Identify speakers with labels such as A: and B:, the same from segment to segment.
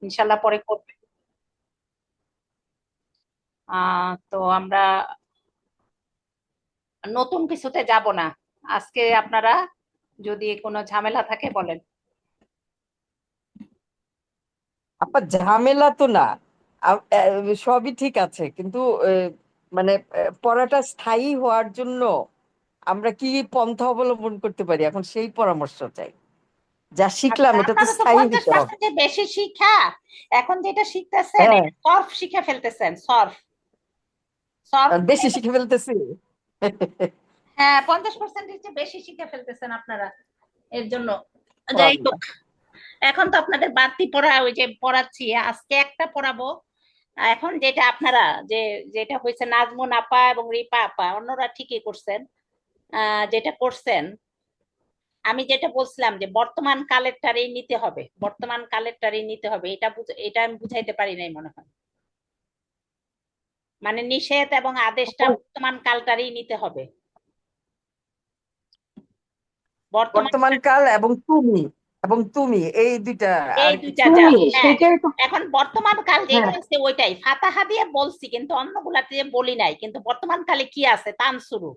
A: ইনশাল্লাহ পরে করবে। তো আমরা নতুন কিছুতে যাব না আজকে। আপনারা যদি কোনো ঝামেলা থাকে বলেন।
B: আপা ঝামেলা তো না, সবই ঠিক আছে, কিন্তু মানে পড়াটা স্থায়ী হওয়ার জন্য আমরা কি পন্থা অবলম্বন করতে পারি, এখন সেই পরামর্শ চাই। যা শিখলাম
A: আচ্ছা,
B: এটা তো
A: আপনারা তো
B: স্থায়ী
A: পঞ্চাশ
B: হতে হবে।
A: পার্সেন্ট বেশি শিক্ষা এখন যেটা শিখতেছেন
B: হ্যাঁ,
A: এটা সর্ফ শিখে ফেলতেছেন, সর্ফ। সর্ফ
B: আর বেশি শিখে ফেলতেছি।
A: হ্যাঁ, 50%-এর চেয়ে বেশি শিখে ফেলতেছেন আপনারা এর জন্য।
B: ও
A: যাই
B: আল্লাহ।
A: হোক, এখন তো আপনাদের বাড়তি পড়া ওই যে পড়াচ্ছি, আজকে একটা পড়াবো। এখন যেটা আপনারা যে যেটা হয়েছে, নাজমুন আপা এবং রিপা আপা অন্যরা ঠিকই করছেন। যেটা করছেন, আমি যেটা বলছিলাম যে বর্তমান কালেরটারই নিতে হবে, বর্তমান কালেরটারই নিতে হবে, এটা আমি বুঝাইতে পারি নাই মনে হয়। মানে নিষেধ এবং আদেশটা বর্তমান কালটারই নিতে হবে, বর্তমান
B: বর্তমান কাল এবং তুমি এই দুইটা,
A: এই
B: আর
A: দুইটা
B: কিছু
A: যা।
C: তুমি
A: হ্যাঁ,
C: সেটাই তো।
A: এখন বর্তমান কাল যেটা
C: হ্যাঁ,
A: আছে ওইটাই ফাতাহা দিয়ে বলছি, কিন্তু অন্যগুলা দিয়ে বলি নাই। কিন্তু বর্তমান কালে কি আছে, তানসুরু।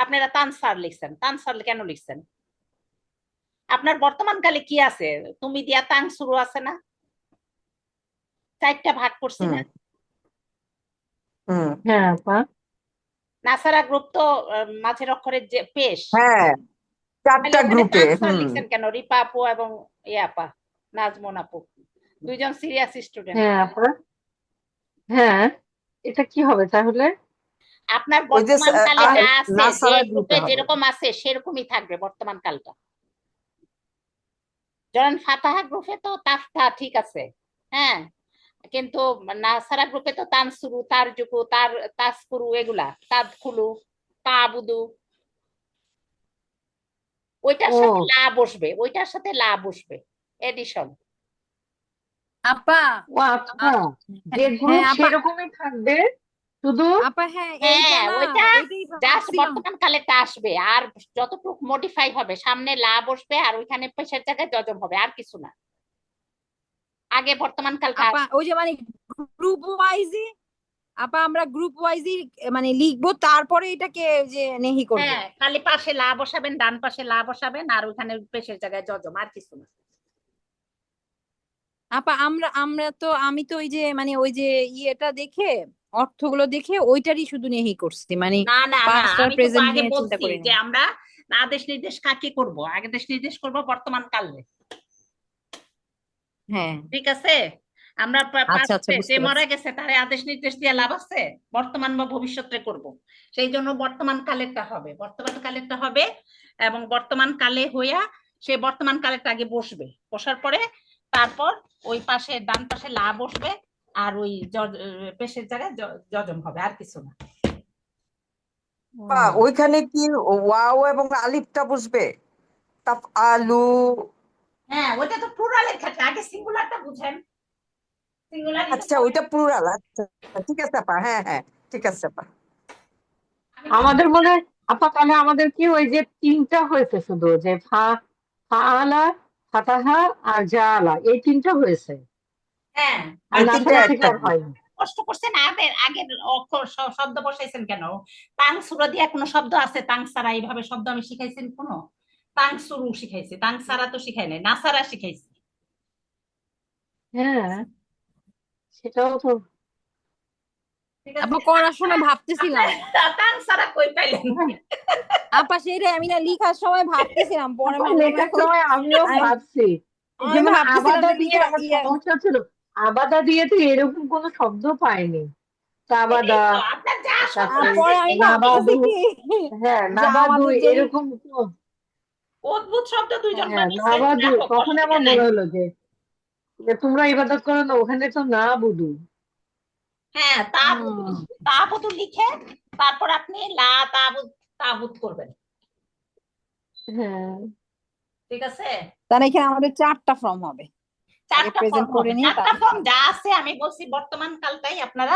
A: আপনারা তানসার লিখছেন, তানসার কেন লিখছেন? আপনার বর্তমান কালে কি আছে? তুমি দিয়া তানসুরু আছে না, চারটা ভাগ করছি না।
B: হুম হুম।
C: হ্যাঁ আপা।
A: নাসারা গ্রুপ তো মাঝের অক্ষরের যে পেশ।
B: হ্যাঁ,
A: তাহলে
B: চারটা
A: ওখানে
B: গ্রুপে।
A: তানসার
B: হুম।
A: লিখছেন কেন? রিপা আপু এবং ইয়া আপা, নাজমুন আপু, দুইজন সিরিয়াস স্টুডেন্ট।
C: হ্যাঁ আপা। হ্যাঁ, এটা কি হবে তাহলে?
A: আপনার
B: ওই যে
A: বর্তমান কালে যা আছে, যে
B: নাসারা দিতে
A: গ্রুপে
B: হবে।
A: যেরকম আছে সেরকমই থাকবে বর্তমান কালটা। যেমন ফাতাহা গ্রুপে তো তাফতা ঠিক আছে, হ্যাঁ, কিন্তু নাসারা গ্রুপে তো তানসুরু, তারজুকু, তাসকুরু, এগুলা তাদখুলু, তাবুদু, ওইটার সাথে
C: ও,
A: লা বসবে, ওইটার সাথে লা বসবে, এডিশন।
D: আপা।
C: ও আচ্ছা,
D: আ-
C: যে
D: হ্যাঁ
C: গ্রুপ
D: আপা।
C: সেরকমই থাকবে শুধু।
D: আপা হ্যাঁ, এইটা
A: হ্যাঁ,
D: না,
A: ওইটা
D: ওইটাই
A: জাস্ট
D: ভাবছিলাম।
A: বর্তমান কালেরটা আসবে, আর যতটুকু মডিফাই হবে সামনে লা বসবে, আর ওইখানে পেশের জায়গায় যজম হবে, আর কিছু না। আগে বর্তমান কালটা
D: আপা
A: আসবে।
D: ওই যে মানে গ্রুপ ওয়াইজই, আপা আমরা গ্রুপ ওয়াইজই মানে লিখবো, তারপরে এটাকে যে নেহি করব।
A: হ্যাঁ, খালি পাশে লা বসাবেন, ডান পাশে লা বসাবেন, আর ওইখানে পেশের জায়গায় যজম, আর কিছু না।
D: আপা আমরা আমরা তো আমি তো ওই যে মানে ওই যে ইয়েটা দেখে, অর্থগুলো দেখে ওইটারই শুধু নেহি করছি, মানে
A: না না না,
D: পাস্ট আর
A: আমি তো
D: প্রেজেন্ট
A: আগে
D: নিয়ে চিন্তা
A: বলছি
D: করি
A: যে
D: নাই।
A: আমরা আদেশ নির্দেশ কাকে করব, আদেশ নির্দেশ করব বর্তমান কালে।
D: হ্যাঁ,
A: ঠিক আছে, আমরা
D: আচ্ছা আচ্ছা,
A: পাস্টে যে
D: বুঝতে
A: মারা
D: পারছি।
A: গেছে তারে আদেশ নির্দেশ দিয়ে লাভ আছে? বর্তমান বা ভবিষ্যতে করব, সেই জন্য বর্তমান কালেরটা হবে, বর্তমান কালেরটা হবে। এবং বর্তমান কালে হইয়া সে বর্তমান কালেরটা আগে বসবে, বসার পরে তারপর ওই পাশে ডান পাশে লা বসবে, আর ওই পেশের জায়গায় যজম হবে, আর কিছু না।
D: ও
B: ওইখানে কি ওয়াও এবং আলিফটা বসবে? তাফ আলু।
A: হ্যাঁ, ওইটা তো প্লুরালের ক্ষেত্রে, আগে সিঙ্গুলারটা বুঝেন, সিঙ্গুলারিতে
B: আচ্ছা,
A: পরে।
B: ওইটা প্লুরাল। আচ্ছা, ঠিক আছে আপা, হ্যাঁ হ্যাঁ, ঠিক আছে আপা।
A: আমি তো
C: আমাদের মনে হয় আপা, তাহলে আমাদের কি ওই যে তিনটা হয়েছে শুধু, যে ফাআলা, ফাতাহা আর জাআলা, এই তিনটা হয়েছে।
A: হ্যাঁ,
C: আর
B: এই তিনটা
C: নাসারা
B: এক
C: থেকে আর
B: থাকবে।
C: হয়নি।
A: কষ্ট করছেন, আগের আগের অক্ষর শব্দ বসাইছেন কেন? তাং সুরা দিয়ে কোনো শব্দ আছে? তাং সারা এইভাবে শব্দ আমি শিখাইছেন কোনো? তাং সুরু শিখাইছি, তাং সারা তো শিখাই নাই, নাসারা শিখাইছি।
C: হ্যাঁ, সেটাও তো।
A: ঠিক আছে,
D: আপা
A: তাং
D: করার সময়
A: সারা।
D: ভাবতেছিলাম।
A: আপনার তাং সারা কই পাইলেন?
C: হ্যাঁ,
D: আপা সেইটাই আমি না লিখার সময় ভাবতেছিলাম, পরে
C: আপা
D: ভাবলাম
C: লেখার
D: এখন
C: সময় আমিও
D: আমি
C: ভাবছি। এই
D: আমি
C: যেমন
D: ভাবতেছিলাম
C: আবাদা
D: যে
C: দিয়ে
D: লিখা
C: আমার
D: ইয়ে।
C: সমস্যা ছিল। আবাদা দিয়ে তো এরকম কোনো শব্দ পাইনি।
A: এটাই
C: তাবাদা,
A: তো আপনার যা শব্দ
C: তারপরে
A: আছে
D: পরে আমি
A: এগুলোই।
D: ভাবতেছি
C: নাবাদু।
D: কি,
C: হ্যাঁ,
D: যে
C: নাবাদু
D: আমাদের যেই
C: এরকম
A: অদ্ভুত শব্দ দুইজন
C: হ্যাঁ,
A: বানাইছেন,
C: নাবাদু,
A: রাখো,
C: তখন
A: অসুবিধা
C: আমার
A: নাই।
C: মনে হলো যে যে তোমরা ইবাদত করো না, ওখানে তো না বুধু।
A: হ্যাঁ, তাবুদু লিখে তারপর আপনি লা তাবুদ, তাবুদ করবেন।
C: হ্যাঁ,
A: ঠিক আছে,
D: তাহলে এখানে আমাদের 4টা ফর্ম হবে, আগে
A: চারটা
D: প্রেজেন্ট
A: ফর্ম
D: করে
A: হবে,
D: নিয়ে
A: চারটা
D: তারপর।
A: ফর্ম যা আছে আমি বলছি বর্তমান কালটাই আপনারা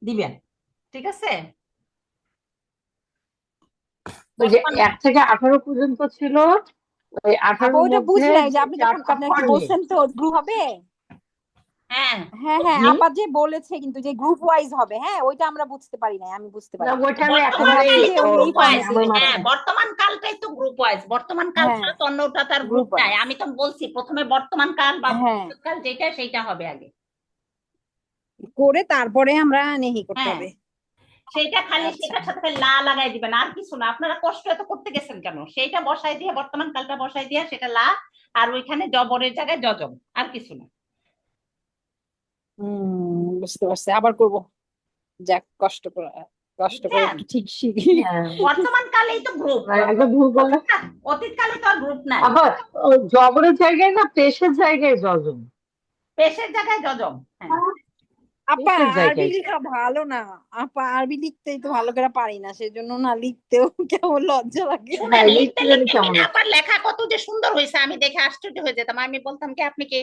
A: দিবেন। ঠিক আছে,
C: ওই যে
A: বর্তমান।
C: 1 থেকে 18 পর্যন্ত ছিল, ওই
D: আপা
C: 18-র
D: ওইটা
C: মধ্যে
D: বুঝি নাই, যে
C: যে
D: আপনি যখন
C: চারটা
D: আপনার কি
C: ফর্মে।
D: বলছেন তো গ্রুপ হবে।
A: হ্যাঁ
D: হ্যাঁ হ্যাঁ
C: জি
D: আপা যে বলেছে কিন্তু যে গ্রুপ ওয়াইজ হবে, হ্যাঁ ওইটা আমরা বুঝতে পারি নাই, আমি বুঝতে
C: না,
D: পারি নাই।
C: ওইটা আমি
A: বর্তমান
C: একেবারেই
A: কালই তো
D: এই
A: গ্রুপ ওয়াইজ।
D: ফরম্যাটে
C: আমার
A: হ্যাঁ
C: মাথায়
A: বর্তমান কালটাই তো গ্রুপ ওয়াইজ, বর্তমান কাল
D: হ্যাঁ
A: ছাড়া তো অন্যটা তার গ্রুপ
D: গ্রুপ
A: নাই।
D: ওয়াইজ
A: আমি তো বলছি প্রথমে বর্তমান কাল বা
D: হ্যাঁ
A: ভবিষ্যৎ কাল যেটা সেইটা হবে আগে।
D: করে তারপরে আমরা নেহি করতে
A: হ্যাঁ
D: হবে।
A: সেইটা খালি
D: আচ্ছা
A: সেটার সাথে খালি লা লাগাই দিবেন, আর কিছু না। আপনারা কষ্ট এত করতে গেছেন কেন? সেইটা বসাই দিয়ে বর্তমান কালটা বসাই দিয়ে সেটা লা, আর ওইখানে জবরের জায়গায় জজম, আর কিছু না।
D: বুঝতে পারছি, আবার করব। যাক, কষ্ট করে
A: বুঝছেন?
D: একটু ঠিক শিখি।
C: হ্যাঁ
A: বর্তমান কালেই তো গ্রুপ,
C: একদম ভুল বললে।
A: অতীত কালে তো আর গ্রুপ নাই।
C: আবার ওই জবরের জায়গায় না পেশের জায়গায় যজন।
A: পেশের জায়গায় জজম। হ্যাঁ
D: আপা
C: পেশের
D: আরবি
C: জায়গায়
D: লেখা ভালো না। আপা আরবি লিখতেই তো ভালো করে পারি না, সেজন্য না লিখতেও কেমন লজ্জা লাগে।
A: শুনেন,
C: হ্যাঁ
A: লিখতে
C: লিখতে জানি
A: লিখতে
C: কেমন
A: কিনা
C: হচ্ছে।
A: আবার লেখা কত যে সুন্দর হয়েছে আমি দেখে আশ্চর্য হয়ে যেতাম। আমি বলতাম কি আপনি কি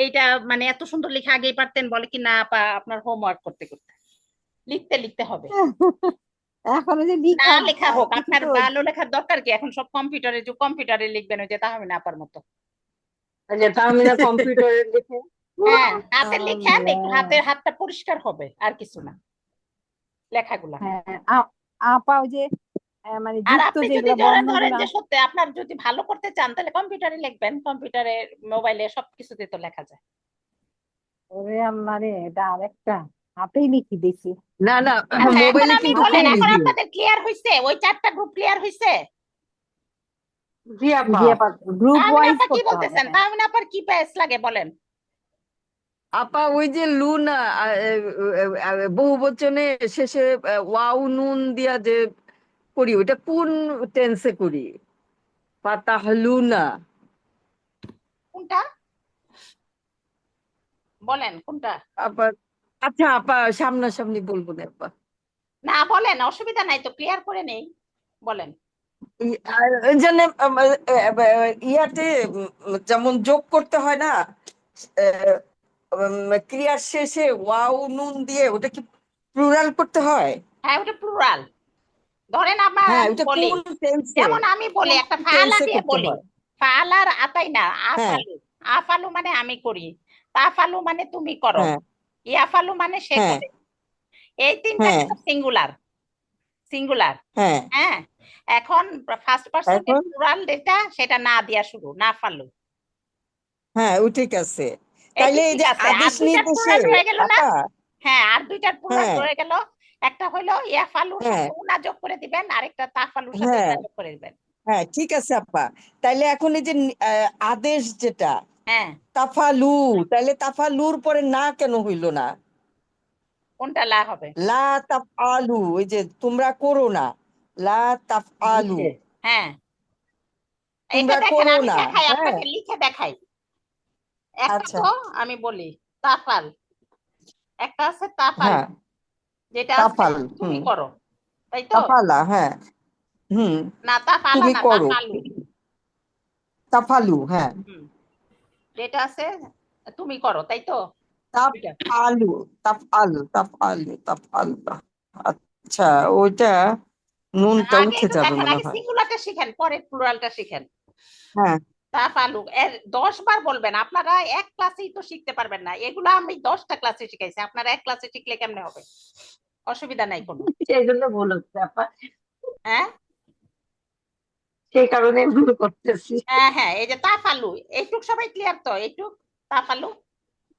A: এইটা মানে এত সুন্দর লেখা আগেই পারতেন? বলে কি না আপা, আপনার হোমওয়ার্ক করতে করতে লিখতে লিখতে হবে।
D: এখন ওই যে
A: না
D: লিখা
A: লেখা হোক,
D: কিছু
A: আপনার
D: তো
A: ভালো লেখার দরকার কি? এখন সব কম্পিউটারে, যে কম্পিউটারে লিখবেন ওই যে তাহমিনা আপার মতো।
C: এই যে তাহমিনা কম্পিউটারে লিখে।
A: হ্যাঁ হাতে লিখেন, একটু
D: আল্লাহ।
A: হাতের হাতটা পরিষ্কার হবে, আর কিছু না লেখাগুলা।
D: হ্যাঁ আপা ওই যে মানে
A: আর
D: যুক্ত
A: আপনি যদি
D: যেগুলা
A: ধরেন ধরেন
D: বর্ণগুলা।
A: যে সত্যি আপনার যদি ভালো করতে চান তাহলে কম্পিউটারে লিখবেন, কম্পিউটারে মোবাইলে সবকিছুতে তো লেখা যায়।
D: ওরে আল্লাহ রে, এটা আরেকটা হাতেই লিখি দেখি।
B: না না,
A: আচ্ছা এখন
B: মোবাইলে
A: আমি
B: কিন্তু
A: বলেন,
B: খুব
A: এখন
B: ইজি।
A: আপনাদের ক্লিয়ার হয়েছে? ওই 4টা গ্রুপ ক্লিয়ার হয়েছে?
C: জি আপা।
D: জি আপা, গ্রুপ
A: তাহমিনা
D: ওয়াইজ
A: আপা কি
D: করতে হবে,
A: বলতেছেন?
D: হ্যাঁ।
A: তাহমিনা আপার কি প্যাস লাগে বলেন?
B: আপা ওই যে লুনা বহু বচনে শেষে ওয়াও নুন দিয়া যে করি, ওটা কোন টেন্সে করি? ফাতাহলুনা।
A: কোনটা বলেন, কোনটা?
B: আপা আচ্ছা আপা, সামনাসামনি বলবো না আপা।
A: না বলেন, অসুবিধা নাই তো, ক্লিয়ার করে নেই, বলেন।
B: আর ওই জন্য ইয়াতে যেমন যোগ করতে হয় না, ক্রিয়ার শেষে ওয়াও নুন দিয়ে, ওটা কি প্লুরাল করতে হয়?
A: হ্যাঁ ওটা প্লুরাল। ধরেন আমার
B: হ্যাঁ,
A: আমি
B: ওটা
A: বলি,
B: কোন টেন্সে,
A: যেমন আমি বলি
B: কোন
A: একটা ফালা
B: টেন্সে
A: দিয়ে
B: করতে
A: বলি,
B: হয়?
A: ফালার আতাই না,
B: হ্যাঁ
A: আফালু। আফালু মানে আমি করি, তাফালু মানে তুমি করো,
B: হ্যাঁ
A: ইয়াফালু মানে সে
B: হ্যাঁ
A: করে। এই তিনটা
B: হ্যাঁ
A: কিন্তু সিঙ্গুলার, সিঙ্গুলার।
B: হ্যাঁ।
A: হ্যাঁ এখন ফার্স্ট পার্সনের
B: এখন
A: প্লুরাল যেটা সেটা না দিয়া শুরু, না ফালু।
B: হ্যাঁ, ও ঠিক আছে।
A: এটি
B: তাইলে এই
A: ঠিক
B: যে
A: আছে, আর
B: আদেশ
A: দুইটার
B: নির্দেশে
A: প্লুরাল রয়ে গেল না?
B: আপা।
A: হ্যাঁ আর দুইটার প্লুরাল
B: হ্যাঁ
A: রয়ে গেল। একটা হইলো ইয়াফালুর
B: হ্যাঁ
A: সাথে উনা যোগ করে দিবেন, আরেকটা তাফালুর সাথে
B: হ্যাঁ
A: উনা যোগ করে দিবেন।
B: হ্যাঁ, ঠিক আছে আপা। তাইলে এখন এই যে আদেশ যেটা
A: হ্যাঁ
B: তাফালু, তাইলে তাফালুর পরে না কেন হইল না?
A: কোনটা লা হবে?
B: লা তাফআলু, ওই যে তোমরা করো না, লা তাফআলু,
C: নিচে।
A: হ্যাঁ এটা
B: তোমরা
A: দেখেন,
B: করো
A: আমি
B: না।
A: দেখাই
B: হ্যাঁ
A: আপনাকে, লিখে দেখাই। একটা
B: আচ্ছা।
A: তো আমি বলি তাফাল, একটা আছে তাফাল,
B: হ্যাঁ
A: যেটা আছে
B: তাফাল,
A: তুমি করো, তাই তো?
B: তাফালা, হ্যাঁ হুম,
A: না তাফালা
B: তুমি
A: না,
B: করো,
A: তাফালু।
B: তাফালু, হ্যাঁ
A: হুম যেটা আছে তুমি করো, তাই তো? দুইটা।
B: তাফআলু, তাফআলু, তাফআলু, তাফআলু। আচ্ছা, ওইটা নুনটা
A: আগে
B: উঠে
A: একটু
B: যাবে
A: দেখেন,
B: মনে
A: আগে
B: হয়।
A: সিঙ্গুলারটা শিখেন পরে প্লুরালটা শিখেন।
B: হ্যাঁ
A: তাফালু এর 10 বার বলবেন। আপনারা এক ক্লাসেই তো শিখতে পারবেন না, এগুলো আমি 10টা ক্লাসে শিখাইছি, আপনারা এক ক্লাসে শিখলে কেমনে হবে? অসুবিধা নাই কোনো।
C: সেই জন্য ভুল হচ্ছে আপা,
A: হ্যাঁ
C: সেই কারণে ভুল করতেছি।
A: হ্যাঁ হ্যাঁ এই যে তাফালু, এইটুক সবাই ক্লিয়ার তো? এইটুক তাফালু।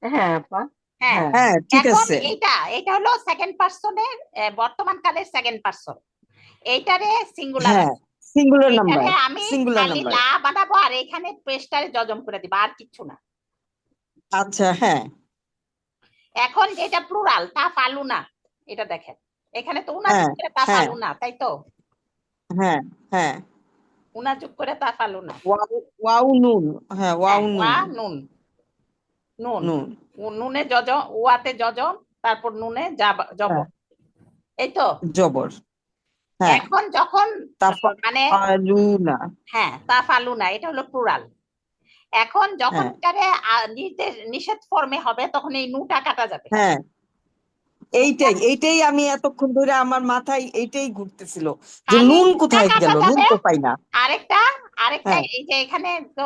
C: হ্যাঁ আপা।
A: হ্যাঁ
C: হ্যাঁ
B: হ্যাঁ ঠিক
A: এখন
B: আছে।
A: এটা হলো সেকেন্ড পার্সনের, বর্তমান কালের সেকেন্ড পার্সন। এইটারে সিঙ্গুলার
B: হ্যাঁ
A: আছে,
B: সিঙ্গুলার নাম্বার,
A: এইটারে আমি
B: সিঙ্গুলার
A: খালি
B: নাম্বার।
A: লা বানাবো আর এখানে পেস্টারে জজম করে দিব, আর কিচ্ছু না।
B: আচ্ছা হ্যাঁ
A: এখন যেটা প্লুরাল তা ফালু না, এটা দেখেন এখানে তো উনা
B: হ্যাঁ
A: যোগ করে তা
B: হ্যাঁ
A: ফালু না, তাই তো?
B: হ্যাঁ হ্যাঁ।
A: উনা যোগ করে তা ফালু না।
B: ওয়াও, ওয়াও নুন, হ্যাঁ ওয়াও
A: হ্যাঁ ওয়া
B: নুন,
A: নুন, নুন
B: নুন,
A: নুনে জজম, ওয়াতে জজম, তারপর নুনে
B: হ্যাঁ
A: জবর, এই তো?
B: জবর, হ্যাঁ
A: এখন যখন মানে
B: তাফআলু না,
A: হ্যাঁ তা ফালু না, এটা হলো প্লুরাল। এখন যখন
B: হ্যাঁ
A: এটারে নিষেধ ফর্মে হবে তখন এই নুটা কাটা যাবে।
B: হ্যাঁ।
A: বুঝছেন?
B: এইটাই আমি এতক্ষণ ধরে আমার মাথায় এইটাই ঘুরতেছিল যে
A: খালি
B: নুন
A: নুটা
B: কোথায়
A: কাটা
B: গেল, নুন
A: যাবে,
B: তো পাই না।
A: আরেকটা আরেকটা
B: হ্যাঁ
A: এই যে এখানে তো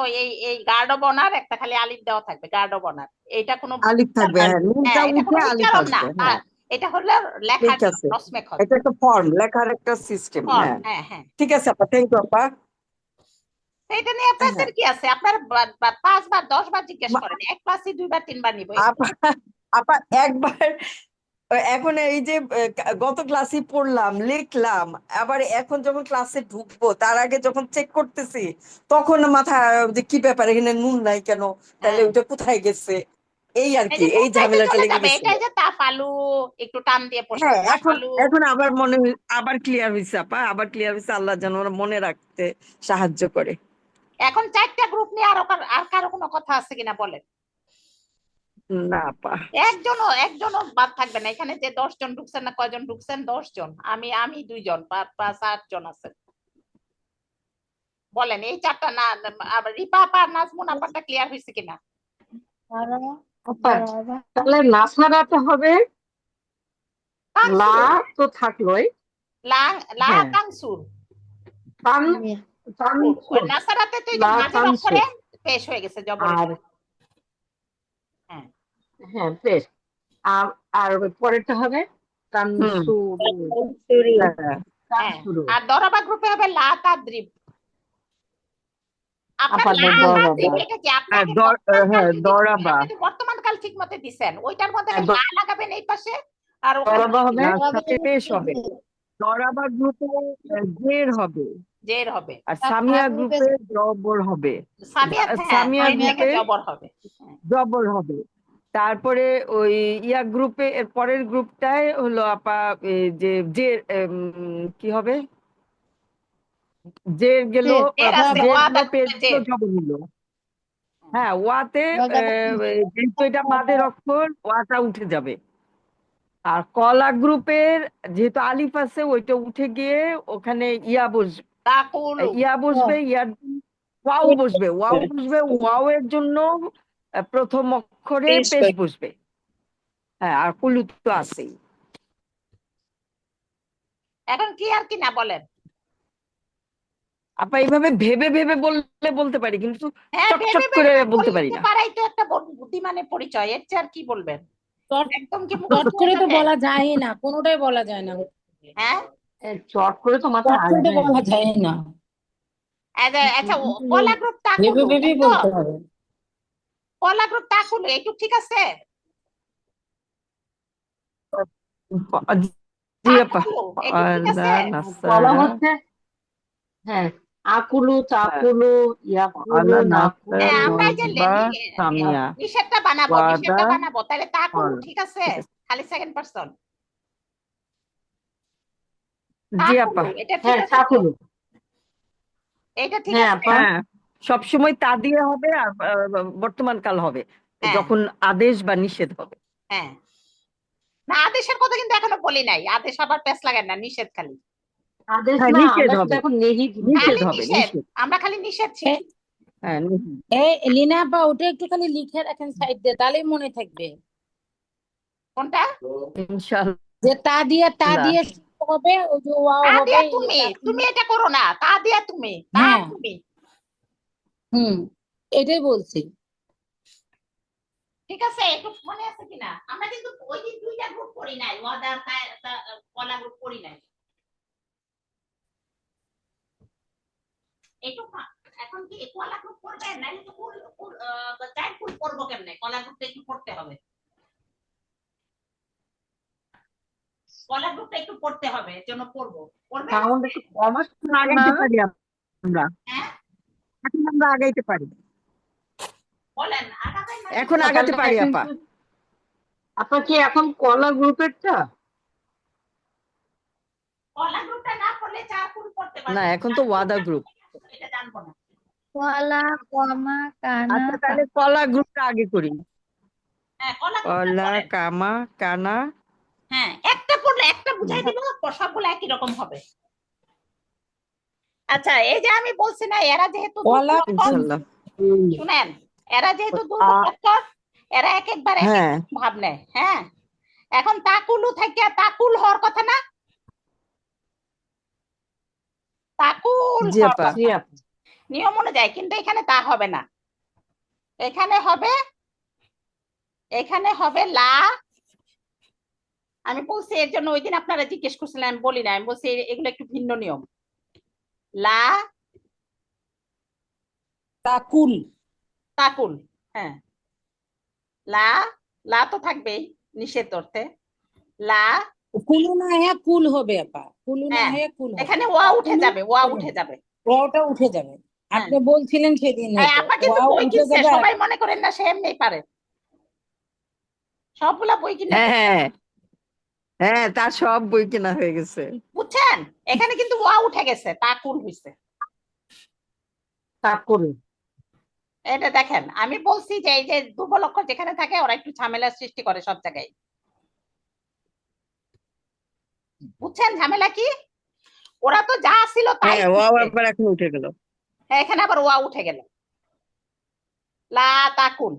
A: এই গার্ড অব অনার একটা খালি আলিফ দেওয়া থাকবে, গার্ড অব অনার। এটা কোনো
B: আলিফ থাকবে, হ্যাঁ নুনটা
A: হ্যাঁ এটা
B: উঠে
A: কোনো
B: আলিফ
A: উচ্চারণ না,
B: আসবে, হ্যাঁ
A: এটা হলো লেখার
B: ঠিক আছে।
A: রসমেখত
B: এটা একটা ফর্ম, লেখার একটা সিস্টেম,
A: ফর্ম।
B: হ্যাঁ
A: হ্যাঁ হ্যাঁ,
B: ঠিক আছে আপা, থ্যাংক ইউ আপা।
A: তো এটা নিয়ে আপনাদের
B: হ্যাঁ
A: কি আছে? আপনারা 5 বার 10 বার জিজ্ঞেস করেন, এক ক্লাসে 2 বার 3 বার নিব।
B: আপা আপা একবার এখন এই যে গত ক্লাসে পড়লাম লিখলাম, আবার এখন যখন ক্লাসে ঢুকবো তার আগে যখন চেক করতেছি তখন মাথা যে কি ব্যাপার এখানে নুন নাই কেন, তাহলে
A: হ্যাঁ,
B: ওইটা কোথায় গেছে, এই আর
A: এই
B: কি
A: যে
B: এই
A: নুনটাই তো
B: ঝামেলাটা
A: চলে
B: লেগে
A: যাবে,
B: গেছিল।
A: এটাই যে তাফালু একটু টান দিয়ে পড়ছে,
B: হ্যাঁ এখন
A: তাফালু।
B: এখন আবার আবার ক্লিয়ার হয়েছে আপা, আবার ক্লিয়ার হয়েছে, আল্লাহ যেন ওরা মনে রাখতে সাহায্য করে।
A: এখন 4টা গ্রুপ নিয়ে আর কারো কোনো কথা আছে কিনা বলেন?
B: না আপা,
A: একজনও বাদ থাকবে না এখানে, যে 10 জন ঢুকছেন না, কয়জন ঢুকছেন? 10 জন, আমি 2 জন, 5 8 জন আছে। বলেন এই 4টা না, আবার রিপা আপা আর নাজমুন আপাটা ক্লিয়ার হয়েছে কিনা?
C: আপা তাহলে নাসারাতে হবে, লা
A: কাংসুর,
C: তো থাকলোই,
A: লা
B: হ্যাঁ
A: কাংসুর।
C: তান
A: ওই
C: তানসুর,
A: নাসারাতে তো এই যে
C: লা
A: মাঝের অক্ষরে
C: তানসুর,
A: পেশ হয়ে গেছে জবর।
C: আর
A: হ্যাঁ,
C: হ্যাঁ বেশ, আর আর ওই পরেরটা হবে
B: হুম
C: তানসুরু,
B: হ্যাঁ
A: হ্যাঁ।
C: তানসুরু।
A: আর দরাবা গ্রুপে হবে লা তাদ্রিব। আপনার
C: আপাতত
A: লা
C: দরবা,
A: তাদ্রিব এটা কি? আপনি
B: হ্যাঁ
A: আগে বর্তমান কাল
B: হ্যাঁ
A: যদি
B: দরাবা,
A: আপনি তো বর্তমান কাল ঠিক মতো দিছেন, ওইটার মধ্যে
C: হ্যাঁ,
A: লা লাগাবেন এই পাশে, আর ওখানে
C: দরবা হবে,
B: তার সাথে পেশ হবে, দরাবা গ্রুপে জের হবে,
A: জের হবে।
B: আর সামিয়া গ্রুপে জবর হবে,
A: সামিয়াত, হ্যাঁ
B: সামিয়া
A: সামিয়াতে
B: গ্রুপে
A: জবর হবে। হ্যাঁ।
B: জবর হবে। তারপরে ওই ইয়া গ্রুপে এর পরের গ্রুপটায় হলো আপা এই যে জের কি হবে, জের গেল,
A: জের আছে,
B: জের
A: ওয়াদা
B: গেল পেশ
A: গ্রুপে
B: গেল
A: জের।
B: জবর হলো। হ্যাঁ ওয়াতে যেহেতু এটা মাদের অক্ষর ওয়াটা উঠে যাবে। আর কলা গ্রুপের যেহেতু আলিফ আছে ওইটা উঠে গিয়ে ওখানে ইয়া বসবে,
A: তাকুলু।
B: ইয়ার ওয়াও বসবে, ওয়াও এর জন্য প্রথম অক্ষরে পেশ বসবে। হ্যাঁ আর কুলু তো আছেই।
A: এখন কি আর কি না বলেন?
B: আপা এইভাবে ভেবে ভেবে বললে বলতে পারি, কিন্তু
A: হ্যাঁ, ভেবে
B: চটচট করে
A: ভেবে
B: বলতে পারি
A: বলতে
B: না।
A: পারাই তো একটা বুদ্ধিমানের পরিচয়, এর চেয়ে আর কি বলবেন? একদম কি মুখস্থ
D: চট
A: হয়ে
D: করে তো
A: যাবে?
D: বলা যায় না, কোনোটাই বলা যায় না।
A: হ্যাঁ,
C: চট করে তো মাথায়
D: চট করে তো
C: আসবে না।
D: বলা যায় না,
A: আচ্ছা কলা গ্রুপ
D: ভেবে
A: তাকুলু,
D: ভেবেই
A: তাই তো?
D: বলতে হবে।
A: কলা গ্রুপ তাকুলু একটু ঠিক আছে?
B: জি আপা,
A: তাকুলু একটু ঠিক আছে?
C: বলা
B: নাসারা,
C: হচ্ছে, হ্যাঁ, আকুলু
B: হ্যাঁ,
C: চাকুলু ইয়াকুলু
B: আলা নাসার
A: হ্যাঁ,
C: নাকুলু।
A: আমরা এই যে
B: দরবা সামিয়া
A: নিষেধটা
B: ওয়াদা,
A: বানাবো, তাহলে তাকুলু ঠিক আছে?
B: ঠিক আছে।
A: খালি সেকেন্ড পারসন
B: জি আপা,
A: তাকুলু, এটা ঠিক
C: হ্যাঁ
A: আছে তো?
C: চাকুলু,
A: এটা ঠিক
C: হ্যাঁ
A: আছে?
C: আপা,
B: হ্যাঁ সবসময় তা দিয়ে হবে, আর বর্তমান কাল হবে
A: হ্যাঁ
B: যখন আদেশ বা নিষেধ হবে।
A: হ্যাঁ, না আদেশের কথা কিন্তু এখনো বলি নাই, আদেশ আবার প্যাস লাগান না, নিষেধ খালি।
C: আদেশ
B: হ্যাঁ
C: না,
B: নিষেধ
C: আমরা শুধু
B: হবে,
C: এখন নেহি ধরবো।
B: নিষেধ
A: খালি
B: হবে,
A: নিষেধ,
B: নিষেধ,
A: আমরা খালি নিষেধ শিখি।
B: হ্যাঁ নিষেধ।
D: এই লিনা আপা, ওটা একটুখানি লিখে রাখেন সাইড দিয়ে, তাহলেই মনে থাকবে।
A: কোনটা?
B: ইনশাআল্লাহ।
D: যে তা দিয়ে শুরু হবে, ওই যে ওয়াও
A: তা
D: হবে,
A: দিয়া
D: এই যে
A: তুমি,
D: তাকুলু।
A: এটা করো না, তা দিয়া তুমি, তা
D: হ্যাঁ,
A: তুমি।
D: হুম, এটাই বলছি।
A: ঠিক আছে, একটু মনে আছে কিনা? আমরা কিন্তু ওই দিন 2টা গ্রুপ করি নাই, ওয়াদা কলা গ্রুপ করি নাই। একটু এখন কি কলা গ্রুপ করবেন, নাহলে তো চার গ্রুপ করবো কেমনে? কলা গ্রুপটা একটু করতে হবে, কলা গ্রুপটা একটু পড়তে হবে, এর জন্য পড়বো। পড়বেন
C: সাউন্ড
A: আজকে?
C: একটু কম আসছে না?
B: আগাইতে পারি আমরা,
A: হ্যাঁ,
B: এখন আমরা আগাইতে পারি,
A: বলেন আগাবেন মানে
B: এখন
A: বলেন।
B: আগাতে পারি
C: তাহলে
B: আপা।
C: কিন্তু আপনার কি এখন কলা গ্রুপেরটা?
A: কলা গ্রুপটা না পড়লে চার গ্রুপ পড়তে
B: না
A: পারবেন।
B: এখন তো ওয়াদা গ্রুপ।
A: এটা জানবো না।
E: কলা কমা কানা
B: আচ্ছা তাহলে কলা গ্রুপটা আগে করি,
A: হ্যাঁ, কলা গ্রুপটা
B: কলা
A: পড়েন।
B: কামা কানা।
A: হ্যাঁ, একটা পড়লে একটা বুঝাই দিব, সবগুলো একই রকম হবে। আচ্ছা, এই যে আমি বলছি না, এরা যেহেতু
D: কলা
A: দুর্বল অক্ষর,
B: ইনশাল্লাহ।
A: শুনেন, এরা যেহেতু
B: আ,
A: দুর্বল অক্ষর, এরা এক একবার এক এক
B: হ্যাঁ
A: ভাব নেয়। হ্যাঁ, এখন তাকুলু থেকে তাকুল হওয়ার কথা না? তাকুল
B: জি
A: হওয়ার
B: আপা,
A: কথা।
C: জি আপা,
A: নিয়ম অনুযায়ী, কিন্তু এখানে তা হবে না। এখানে হবে লা। আমি বলছি এর জন্য ওই দিন আপনারা জিজ্ঞেস করছিলেন, আমি বলি না, আমি বলছি এগুলো একটু ভিন্ন নিয়ম। লা
D: তাকুল।
A: তাকুল। হ্যাঁ, লা, লা তো থাকবেই নিষেধ অর্থে। লা,
D: কুলু না হ্যাঁ কুল হবে আপা, কুলু না
A: হ্যাঁ,
D: হ্যাঁ কুল হবে।
A: এখানে ওয়া উঠে
D: তাকুলু
A: যাবে, ওয়া
D: হবে
A: উঠে
D: না।
A: যাবে।
D: ওয়াওটা উঠে যাবে।
A: হ্যাঁ,
D: আপনি বলছিলেন সেদিন হয়তো
A: আপা কিন্তু
D: ওয়াও
A: বই
D: উঠে
A: কিনছে,
D: যাবে।
A: সবাই মনে করেন না সে এমনি পারে, সবগুলা বই কিনে
B: হ্যাঁ
A: ফেলছে।
B: হ্যাঁ হ্যাঁ, তার সব বই কেনা হয়ে গেছে।
A: বুঝছেন, এখানে কিন্তু ওয়া উঠে গেছে, তাকুল হইছে।
C: তাকুল।
A: এটা দেখেন, আমি বলছি যে এই যে দুর্বল অক্ষর যেখানে থাকে ওরা একটু ঝামেলার সৃষ্টি করে সব জায়গায়। বুঝছেন ঝামেলা কি? ওরা তো যা ছিল তাই
B: হ্যাঁ, ও
A: লিখছে।
B: আবার এখন উঠে গেল।
A: হ্যাঁ, এখানে আবার ওয়া উঠে গেল। লা তাকুল।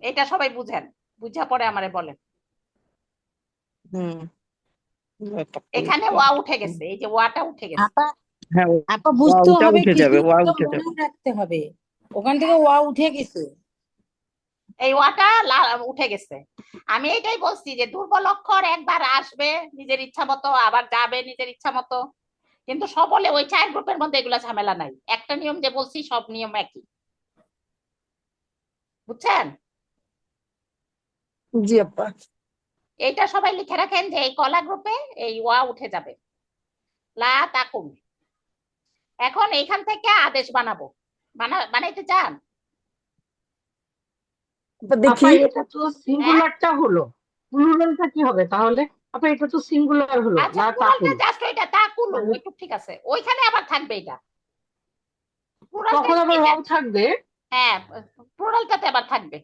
A: এটা সবাই বুঝেন, বুঝা পরে আমারে বলেন।
B: হুম।
A: এখানে ওয়া উঠে গেছে, এই যে ওয়াটা উঠে গেছে।
D: আপা
B: হ্যাঁ,
D: আপা বুঝতে
B: ওটা
D: হবে
B: উঠে
D: কিছু
B: যাবে, ওয়া
D: তো
B: উঠে
D: মনে
B: যাবে।
D: রাখতে হবে। ওখান থেকে ওয়া উঠে গেছে।
A: এই ওয়াটা উঠে গেছে। আমি এটাই বলছি যে দুর্বল অক্ষর একবার আসবে নিজের ইচ্ছা মতো, আবার যাবে নিজের ইচ্ছা মতো, কিন্তু সবলে ওই 4 গ্রুপের মধ্যে এগুলা ঝামেলা নাই। একটা নিয়ম যে বলছি সব নিয়ম একই। বুঝছেন?
B: জি আপা।
A: এইটা সবাই লিখে রাখেন যে এই কলা গ্রুপে এই ওয়া উঠে যাবে, লা তাকুম। এখন এইখান থেকে আদেশ বানাবো, বানাইতে চান?
B: আপা
C: আপা
B: দেখি।
C: এটা তো
A: হ্যাঁ,
C: সিঙ্গুলারটা হলো, প্লুরালটা কি হবে তাহলে? আপা এটা তো সিঙ্গুলার হলো,
A: আচ্ছা,
C: লা
A: প্লুরালটা
C: তাকুল।
A: জাস্ট ওইটা তাকুলু
C: মানে
A: একটু ঠিক আছে, ওইখানে আবার থাকবে এটা প্লুরালটা
C: তখন আবার
A: এটা।
C: ওয়াও থাকবে।
A: হ্যাঁ, প্লুরালটাতে আবার থাকবে।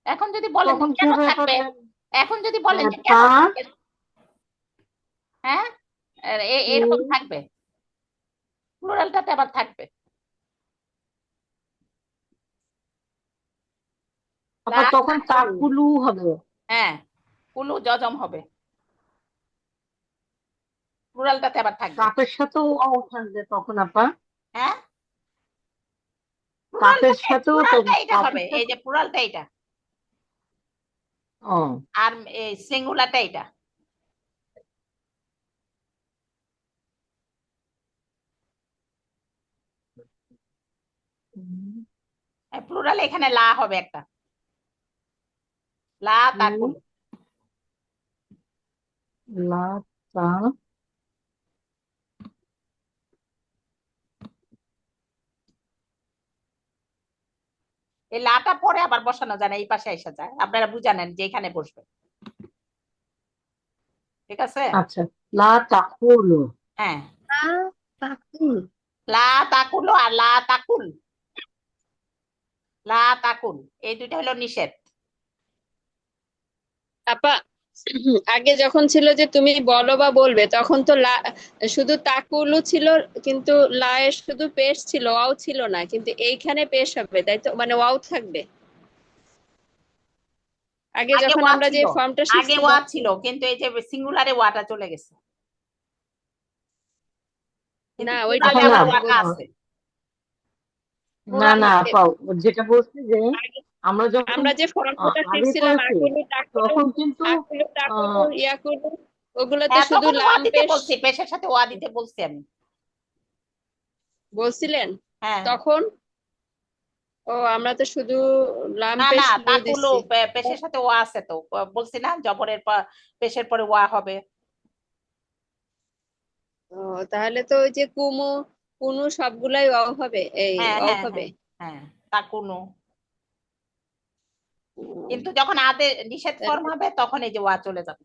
A: এখন যদি বলেন যে
C: তখন
A: কেন
C: কিভাবে আপা
A: থাকবে, এখন যদি বলেন যে
C: তা
A: কেন থাকবে, হ্যাঁ, এরকম
C: কু
A: থাকবে, প্লুরালটাতে আবার থাকবে। লা
C: আপা তখন
A: তাকুলু।
C: তাকুলু হবে।
A: হ্যাঁ, কুলু জজম হবে, প্লুরালটাতে আবার থাকবে।
C: কাপের সাথেও ওয়াও থাকবে তখন আপা।
A: হ্যাঁ,
C: কাপের
A: প্লুরালটাতে,
C: সাথেও তো,
A: প্লুরালটা এটা
C: কাপের
A: হবে, এই
C: সাথে।
A: যে প্লুরালটা এটা,
C: ও
A: আর এই সিঙ্গুলারটা এটা। প্লুরাল এখানে লা হবে একটা, লা তাকুল।
C: লা তা
A: এই লাটা পরে আবার বসানো যায় না, এই পাশে এসে যায়, আপনারা বুঝানেন যে এখানে বসবে। ঠিক আছে?
C: আচ্ছা, লা তাকুলু।
A: হ্যাঁ,
E: লা তাকুল।
A: লা তাকুল আর লা তাকুল, লা তাকুল, এই দুইটা হলো নিষেধ।
F: আপা আগে যখন ছিল যে তুমি বলো বা বলবে, তখন তো শুধু তাকুলু ছিল, কিন্তু লায়ে শুধু পেশ ছিল, ওয়াও ছিল না, কিন্তু এইখানে পেশ হবে, তাই তো? মানে ওয়াও থাকবে। আগে
A: আগে
F: যখন
A: ওয়া
F: আমরা যে
A: ছিল,
F: ফর্মটা
A: আগে
F: শিখছি
A: ওয়া ছিল, কিন্তু এই যে সিঙ্গুলারে ওয়াটা চলে গেছে, কিন্তু
F: না, ওইটা
A: প্লুরালে
C: আপা না,
A: আবার
F: বলছি
A: ওয়াটা
F: বলছি।
A: আছে।
C: না
A: প্লুরালে
C: না আপা, যেটা বলছি যে
F: আগে
C: আমরা যখন
F: আমরা যে ফর্মটা
C: আগে
F: শিখছিলাম,
C: করেছি
F: আকুলু টাকুলু,
C: তখন কিন্তু
F: আকুলু টাকুলু,
C: আহ
F: ইয়াকুলু, ওগুলোতে
A: হ্যাঁ,
F: শুধু
A: তখন ওয়া
F: লাম
A: দিতে
F: পেশ
A: বলছি, পেশের সাথে ওয়া দিতে বলছি আমি।
F: বলছিলেন
A: হ্যাঁ,
F: তখন। ও, আমরা তো শুধু লাম
A: না না,
F: পেশ দিয়ে
A: তাকুলো
F: দিচ্ছি।
A: পেশের সাথে ওয়া আছে তো, বলছি না জবরের পর পেশের পরে ওয়া হবে।
F: ও, তাহলে তো ওই যে কুমু, কুনু সবগুলাই অফ হবে, এই
A: হ্যাঁ
F: অফ
A: হ্যাঁ
F: হবে।
A: হ্যাঁ হ্যাঁ, তাকুনো।
F: উম,
A: কিন্তু যখন নিষেধ ফর্ম
F: তাহলে
A: হবে তখন এই যে ওয়া চলে যাবে।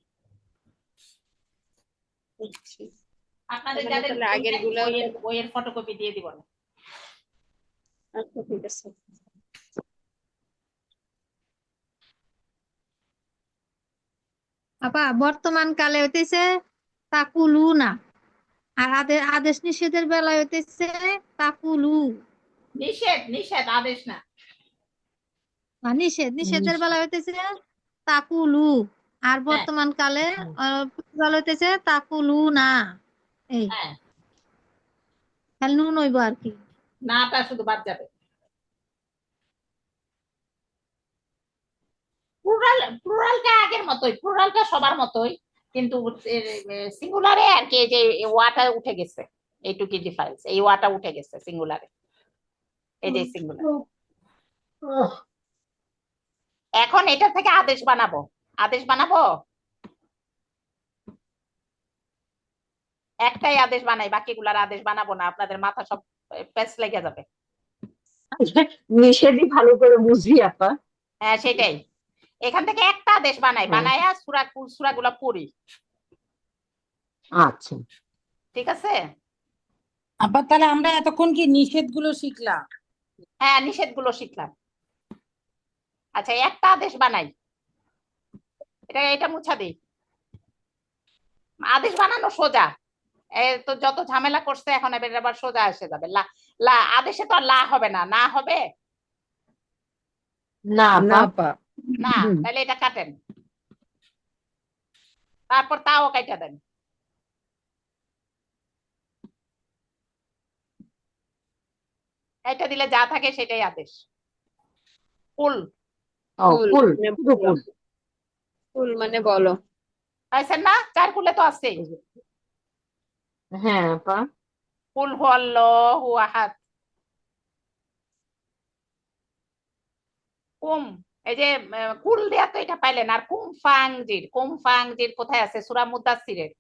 F: বুঝছি।
A: আপনাদের
F: মানে
A: যাদের
F: তাহলে
A: বই
F: আগের
A: নাই,
F: গুলা
A: বইয়ের ফটোকপি দিয়ে দিব না।
F: আচ্ছা, ঠিক আছে।
E: আপা বর্তমান কালে হইতেছে তাকুলু না, আর আদেশ নিষেধের বেলায় হইতেছে তাকুলু।
A: নিষেধ, নিষেধ, আদেশ না।
E: আর নিষেধের বেলায় হইতেছে তাকুলু। আর
A: হ্যাঁ
E: বর্তমান কালে প্লুরাল হইতেছে তাকুলুনা। এই
A: হ্যাঁ,
E: খালি নুন হইব আর কি।
A: নাটা শুধু বাদ যাবে। প্লুরালটা আগের মতোই, প্লুরালটা সবার মতোই, কিন্তু সিঙ্গুলারে আর কি এই যে ওয়াটা উঠে গেছে, এইটুকি ডিফারেন্স, এই ওয়াটা উঠে গেছে সিঙ্গুলারে, এই যে সিঙ্গুলার। এখন এটা থেকে আদেশ বানাবো, আদেশ বানাবো, একটাই আদেশ বানাই, বাকিগুলার আদেশ বানাবো না, আপনাদের মাথা সব পেঁচ লেগে যাবে।
C: নিষেধই ভালো করে বুঝি আপা।
A: হ্যাঁ সেটাই, এখান থেকে একটা আদেশ বানাই,
C: হ্যাঁ।
A: বানাইয়া সূরা গুলা পড়ি,
C: আচ্ছা,
A: ঠিক আছে?
D: আবার তাহলে আমরা এতক্ষণ কি নিষেধ গুলো শিখলাম?
A: হ্যাঁ নিষেধ গুলো শিখলাম। আচ্ছা একটা আদেশ বানাই, এটা মুছা দিই। আদেশ বানানো সোজা, তো যত ঝামেলা করছে এখন এবার আবার সোজা এসে যাবে। লা লা আদেশে তো আর লা হবে না, না হবে
C: না
B: না
C: আপা।
B: আপা।
A: না, তাহলে এটা কাটেন, তারপর তাও কাইটা দেন। এটা দিলে যা থাকে সেটাই আদেশ। কুল,
C: ও
F: কুল
C: কুল,
F: মানে
C: শুধু
F: বলো,
C: কুল।
F: কুল মানে বলো।
A: পাইছেন না? চার কুলে তো আছে,
C: হ্যাঁ আপা।
A: কুল হুয়াল্লাহু আহাদ। কুম, এই যে কুল দেয়া তো এটা পাইলেন, আর কুম ফাংজির কোথায় আছে? সূরা মুদাসসিরের,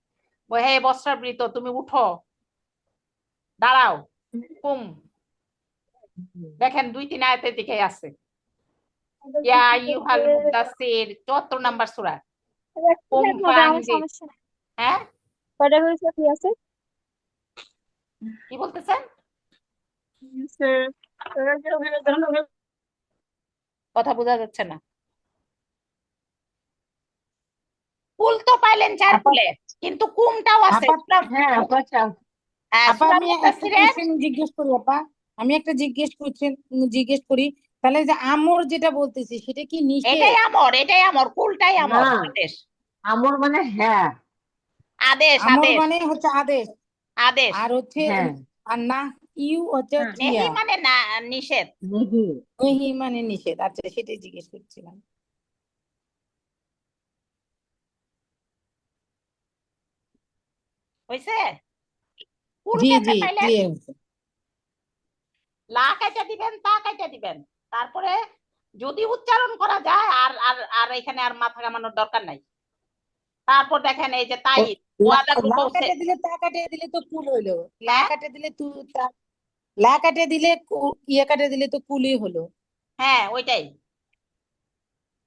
A: হে বস্ত্রাবৃত তুমি উঠো, দাঁড়াও, কুম, দেখেন 2-3 আয়াতের দিকে আছে, ইয়া আইয়ুহাল মুদাসসির 74 নাম্বার সূরা, কুম ফাংজির। হ্যাঁ কি বলতেছেন? কথা বোঝা যাচ্ছে না। কুল তো পাইলেন চার
D: আপা
A: কুলে, কিন্তু কুমটাও আছে
D: আপা
C: হ্যাঁ আপা,
D: আপা
A: সূরা
D: আমি একটা
A: মুদাসসিরের।
D: কোশ্চেন জিজ্ঞেস করি আপা, আমি একটা জিজ্ঞেস করি, তাহলে যে আমর যেটা বলতেছি সেটা কি নিষেধ?
A: এটাই আমর, কুলটাই আমর,
C: না
A: আদেশ,
C: আমর মানে হ্যাঁ।
A: আদেশ
D: আমর
A: আদেশ
D: মানে হচ্ছে আদেশ,
A: আদেশ।
D: আর হচ্ছে
C: হ্যাঁ।
D: আর না ইউ হচ্ছে
C: হ্যাঁ।
A: নেহি
D: ক্রিয়া,
A: মানে না, নিষেধ।
C: নিহি।
D: নহি মানে নিষেধ। আচ্ছা সেটাই জিজ্ঞেস করছিলাম।
A: হয়েছে? কুল
D: জি
A: কেমনে
D: জি
A: পাইলেন?
D: ক্লিয়ার হচ্ছে।
A: লা কাইটা দিবেন, তা কাইটা দিবেন, তারপরে যদি উচ্চারণ করা যায় আর আর আর এখানে আর মাথা ঘামানোর দরকার নাই। তারপর দেখেন এই যে
D: ও,
A: তাইদ,
D: লা
A: ওয়াদা
D: লা
A: গ্রুপও
D: কাটে দিলে তা কাটে দিলে তো কুল হইলো, লা
A: হ্যাঁ
D: কাটে দিলে লা কাটে দিলে ইয়ে কাটে দিলে তো কুলই হলো।
A: হ্যাঁ ওইটাই,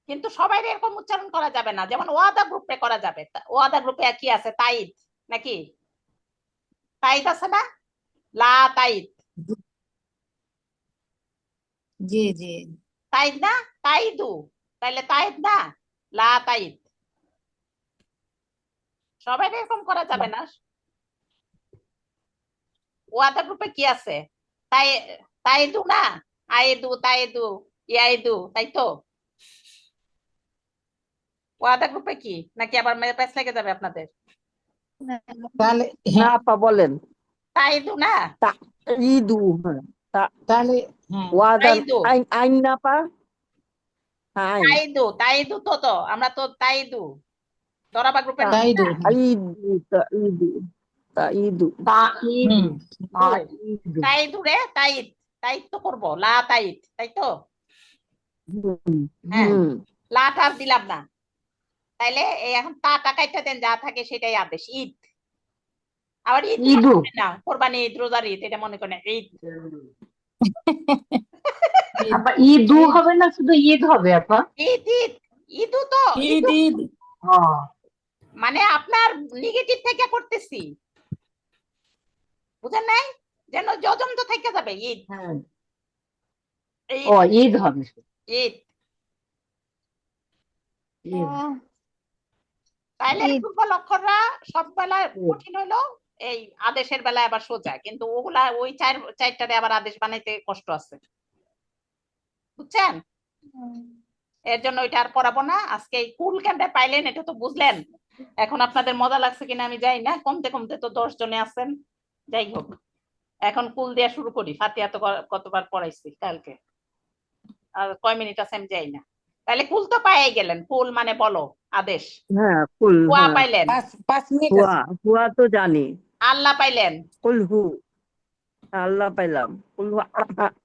A: কিন্তু সবাই এরকম উচ্চারণ করা যাবে না, যেমন ওয়াদা গ্রুপে করা যাবে। ওয়াদা গ্রুপে কি আছে? তাইদ, নাকি তাইদ আছে না? লা তাইদ,
D: জি জি
A: তাইদ না, তাইদু, তাইলে তাইদ না, লা তাইদ, সবাই এরকম করা যাবে না। ওয়াদা গ্রুপে কি আছে? তাই তাইদু না, আইদু তাইদু ইয়াইদু, তাই তো? ওয়াদা গ্রুপে কি, নাকি আবার মেরে প্যাচ লেগে যাবে আপনাদের?
D: তাহলে
B: না
D: হ্যাঁ,
B: আপা বলেন।
A: তাইদু না,
B: তা ইদু, হ্যাঁ। তা
D: তাহলে হ্যাঁ
B: ওয়াদান
A: তাইদু,
B: আইন আইন না আপা? হ্যাঁ আইন।
A: তাইদু তো আমরা তো তাইদু দরাবা গ্রুপের
B: তা
A: মানুষ
D: তাইদু
A: না।
D: হ্যাঁ।
B: ইদু, তা ইদু।
C: তা ইদু।
D: হুম
C: তা ইদু।
A: তাইদু রে, তাইদ, তাইদ তো করবো, লা তাইদ, তাই তো?
B: হুম
A: হ্যাঁ,
B: হুম।
A: লাটা আর দিলাম না, তাইলে এই এখন তা টাকাইটা দেন, যা থাকে সেটাই আদেশ। ঈদ, আবার ঈদ মনে
C: ইদু।
A: করেন না কোরবানি ঈদ, রোজার ঈদ, এটা মনে করেন ঈদ।
C: আপা ইদু হবে না, শুধু ঈদ হবে আপা?
A: ঈদ ঈদ, ঈদু তো
D: ঈদ
A: ঈদু,
D: ঈদ
C: ও
A: মানে আপনার নেগেটিভ থেকে করতেছি, বুঝেন নাই? যেন যজম তো থেকে যাবে, ঈদ
C: হ্যাঁ। ও
A: ঈদ
C: ঈদ হবে শুধু।
A: ঈদ।
C: ঈদ।
A: তাইলে
E: ঈদ।
A: দুর্বল অক্ষররা সব বেলায়
C: ঈদ।
A: কঠিন হইলো, এই আদেশের বেলায় আবার সোজা, কিন্তু ওগুলা ওই চারটারে আবার আদেশ বানাইতে কষ্ট আছে, বুঝছেন? এর জন্য ওইটা আর পড়াবো না। আজকে এই কুল কেমনে পাইলেন এটা তো বুঝলেন। এখন আপনাদের মজা লাগছে কিনা আমি জানি না, কমতে কমতে তো 10 জনে আছেন। যাই হোক, এখন কুল দিয়া শুরু করি। ফাতিহা তো কতবার পড়াইছি কালকে, আর কয় মিনিট আছে আমি যাই না। তাহলে কুল তো পাই গেলেন। কুল মানে বলো, আদেশ।
B: হ্যাঁ কুল,
A: হুয়া
B: হ্যাঁ।
A: পাইলেন,
D: 5 মিনিট
B: হুয়া,
D: আছে।
B: হুয়া তো জানি।
A: আল্লাহ পাইলেন,
B: কুল হু, আল্লাহ পাইলাম। কুল হু